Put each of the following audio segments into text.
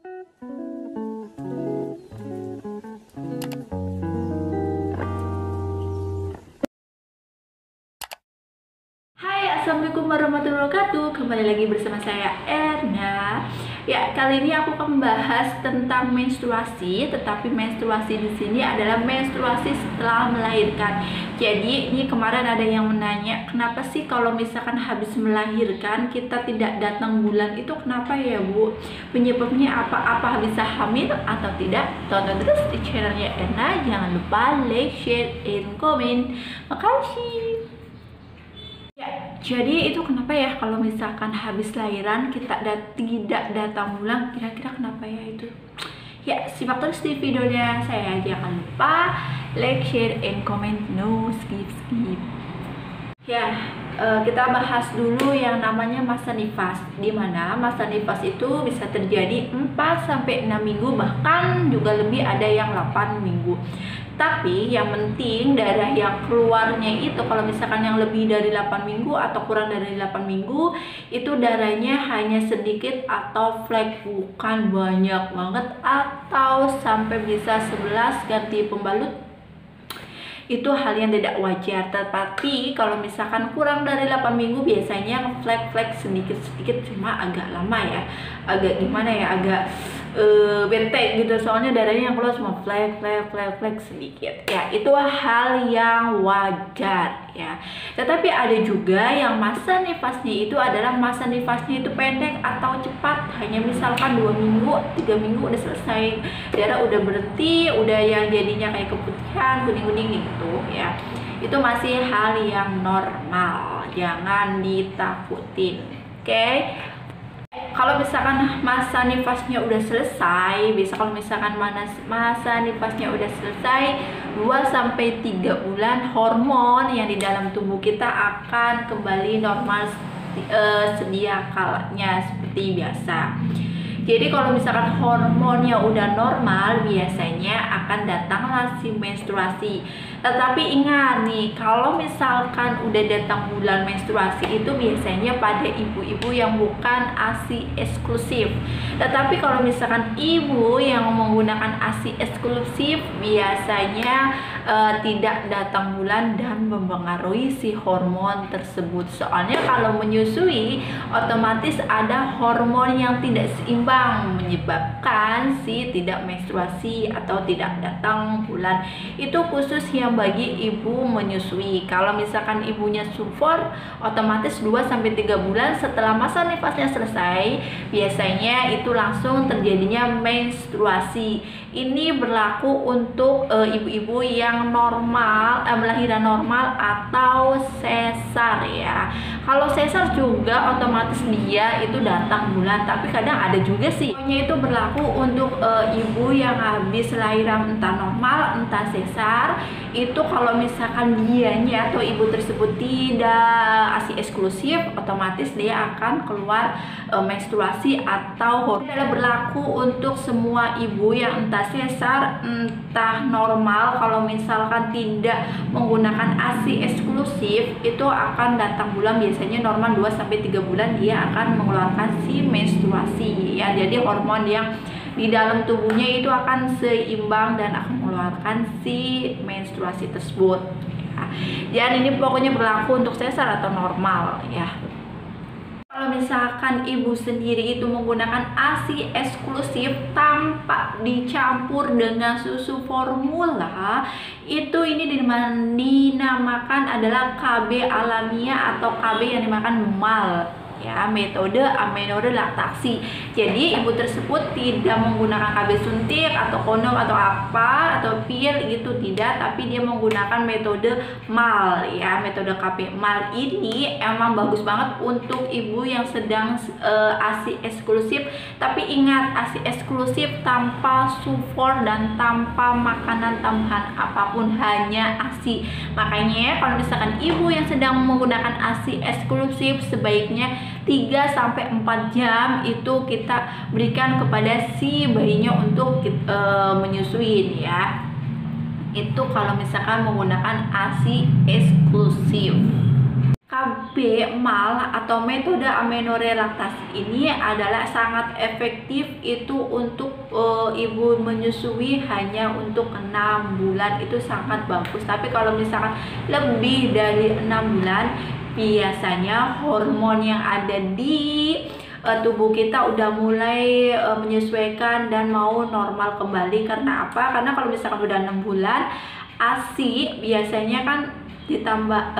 Assalamualaikum warahmatullahi wabarakatuh. Kembali lagi bersama saya Erna. Ya, kali ini aku akan membahas tentang menstruasi, tetapi menstruasi di sini adalah menstruasi setelah melahirkan. Jadi, ini kemarin ada yang menanya, kenapa sih kalau misalkan habis melahirkan kita tidak datang bulan itu kenapa ya, Bu? Penyebabnya apa? Apa bisa hamil atau tidak? Tonton terus di channelnya Erna. Jangan lupa like, share, and comment. Makasih. Jadi itu kenapa ya kalau misalkan habis lahiran kita tidak datang bulan, kira-kira kenapa ya itu? Ya, simak terus di videonya saya. Jangan lupa like, share, and comment, no skip. Ya, kita bahas dulu yang namanya masa nifas, dimana masa nifas itu bisa terjadi 4-6 minggu, bahkan juga lebih ada yang 8 minggu. Tapi yang penting darah yang keluarnya itu kalau misalkan yang lebih dari 8 minggu atau kurang dari 8 minggu itu darahnya hanya sedikit atau flek, bukan banyak banget atau sampai bisa 11 ganti pembalut, itu hal yang tidak wajar. Tapi kalau misalkan kurang dari 8 minggu biasanya flek-flek sedikit-sedikit, cuma agak lama ya, agak gimana ya, agak bete gitu, soalnya darahnya yang keluar cuma flek sedikit ya, itu hal yang wajar ya. Tetapi ada juga yang masa nifasnya itu adalah masa nifasnya itu pendek atau cepat, hanya misalkan 2 minggu 3 minggu udah selesai, darah udah berhenti, udah yang jadinya kayak keputihan kuning-kuning gitu ya. Itu masih hal yang normal, jangan ditakutin, oke? Kalau misalkan masa nifasnya udah selesai, bisa kalau misalkan masa nifasnya udah selesai 2-3 bulan, hormon yang di dalam tubuh kita akan kembali normal sedia kalanya seperti biasa. Jadi kalau misalkan hormonnya udah normal, biasanya akan datanglah si menstruasi. Tetapi ingat nih, kalau misalkan udah datang bulan menstruasi itu biasanya pada ibu-ibu yang bukan ASI eksklusif. Tetapi kalau misalkan ibu yang menggunakan ASI eksklusif, biasanya tidak datang bulan dan mempengaruhi si hormon tersebut. Soalnya kalau menyusui otomatis ada hormon yang tidak seimbang, menyebabkan si tidak menstruasi atau tidak datang bulan. Itu khusus yang bagi ibu menyusui. Kalau misalkan ibunya subur, otomatis 2-3 bulan setelah masa nifasnya selesai, biasanya itu langsung terjadinya menstruasi. Ini berlaku untuk ibu-ibu yang normal, melahirkan normal atau sesar ya. Kalau sesar juga otomatis dia itu datang bulan, tapi kadang ada juga sih. Pokoknya itu berlaku untuk ibu yang habis lahiran entah normal entah sesar. Itu kalau misalkan dianya atau ibu tersebut tidak ASI eksklusif, otomatis dia akan keluar menstruasi atau hormon. Ini berlaku untuk semua ibu yang entah sesar entah normal. Kalau misalkan tidak menggunakan ASI eksklusif, itu akan datang bulan, biasanya normal 2-3 bulan dia akan mengeluarkan si menstruasi ya. Jadi hormon yang di dalam tubuhnya itu akan seimbang dan akan mengeluarkan si menstruasi tersebut ya. Dan ini pokoknya berlaku untuk sesar atau normal ya. Kalau misalkan ibu sendiri itu menggunakan ASI eksklusif tanpa dicampur dengan susu formula, itu ini dinamakan adalah KB alamiah atau KB yang dinamakan MAL ya, metode aminoredaktasi. Jadi ibu tersebut tidak menggunakan KB suntik atau kondom atau apa atau pil gitu, tidak, tapi dia menggunakan metode MAL ya. Metode KB MAL ini emang bagus banget untuk ibu yang sedang ASI eksklusif. Tapi ingat, ASI eksklusif tanpa sufor dan tanpa makanan tambahan apapun, hanya ASI. Makanya kalau misalkan ibu yang sedang menggunakan ASI eksklusif, sebaiknya 3-4 jam itu kita berikan kepada si bayinya untuk menyusui ya. Itu kalau misalkan menggunakan ASI eksklusif. KB mal atau metode amenorelaksasi ini adalah sangat efektif itu untuk ibu menyusui hanya untuk 6 bulan, itu sangat bagus. Tapi kalau misalkan lebih dari 6 bulan, biasanya hormon yang ada di tubuh kita udah mulai menyesuaikan dan mau normal kembali. Karena apa? Karena kalau misalkan udah 6 bulan, ASI biasanya kan ditambah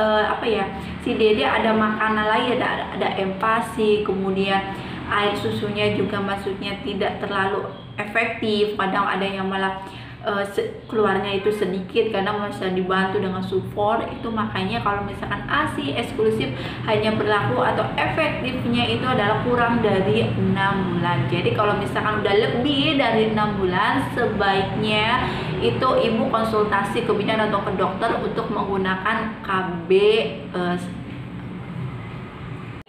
si dede ada makanan lain, ada empasi, kemudian air susunya juga maksudnya tidak terlalu efektif, kadang ada yang malah keluarnya itu sedikit karena masih dibantu dengan sufor. Itu makanya kalau misalkan ASI eksklusif hanya berlaku atau efektifnya itu adalah kurang dari 6 bulan. Jadi kalau misalkan udah lebih dari 6 bulan, sebaiknya itu ibu konsultasi ke bidan atau ke dokter untuk menggunakan KB.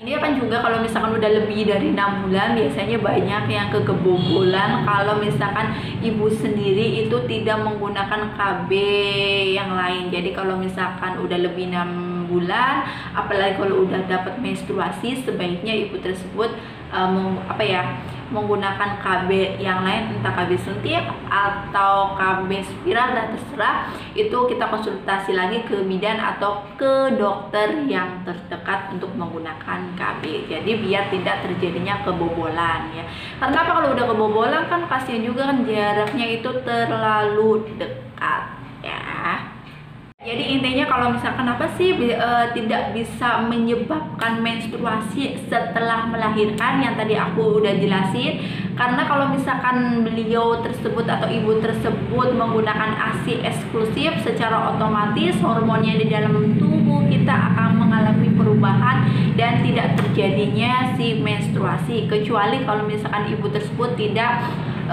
Ini kan juga kalau misalkan udah lebih dari 6 bulan, biasanya banyak yang kebobolan kalau misalkan ibu sendiri itu tidak menggunakan KB yang lain. Jadi kalau misalkan udah lebih 6 bulan, apalagi kalau udah dapat menstruasi, sebaiknya ibu tersebut menggunakan KB yang lain, entah KB suntik atau KB spiral, dan terserah. Itu kita konsultasi lagi ke bidan atau ke dokter yang terdekat untuk menggunakan KB. Jadi biar tidak terjadinya kebobolan ya. Karena apa, kalau udah kebobolan kan kasihan juga kan, jaraknya itu terlalu dekat ya. Jadi intinya kalau misalkan apa sih tidak bisa menyebabkan menstruasi setelah melahirkan, yang tadi aku udah jelasin. Karena kalau misalkan beliau tersebut atau ibu tersebut menggunakan ASI eksklusif, secara otomatis hormonnya di dalam tubuh kita akan mengalami perubahan dan tidak terjadinya si menstruasi, kecuali kalau misalkan ibu tersebut tidak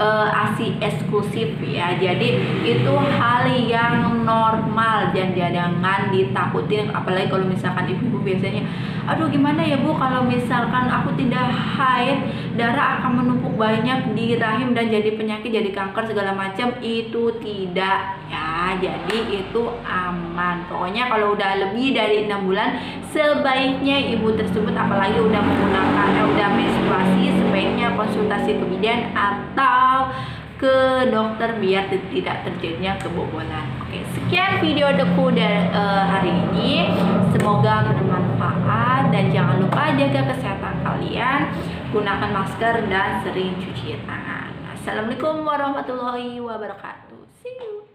ASI eksklusif ya. Jadi itu hal yang normal dan jangan ditakutin. Apalagi kalau misalkan ibu biasanya, aduh gimana ya bu, kalau misalkan aku tidak haid, darah akan menumpuk banyak di rahim dan jadi penyakit, jadi kanker segala macam. Itu tidak ya, jadi itu aman. Pokoknya kalau udah lebih dari 6 bulan, sebaiknya ibu tersebut, apalagi udah menggunakan udah menstruasi, sebaiknya konsultasi ke bidan atau ke dokter biar tidak terjadinya kebobolan. Oke, sekian video deku dari hari ini. Semoga bermanfaat dan jangan lupa jaga kesehatan kalian, gunakan masker dan sering cuci tangan. Assalamualaikum warahmatullahi wabarakatuh. See you.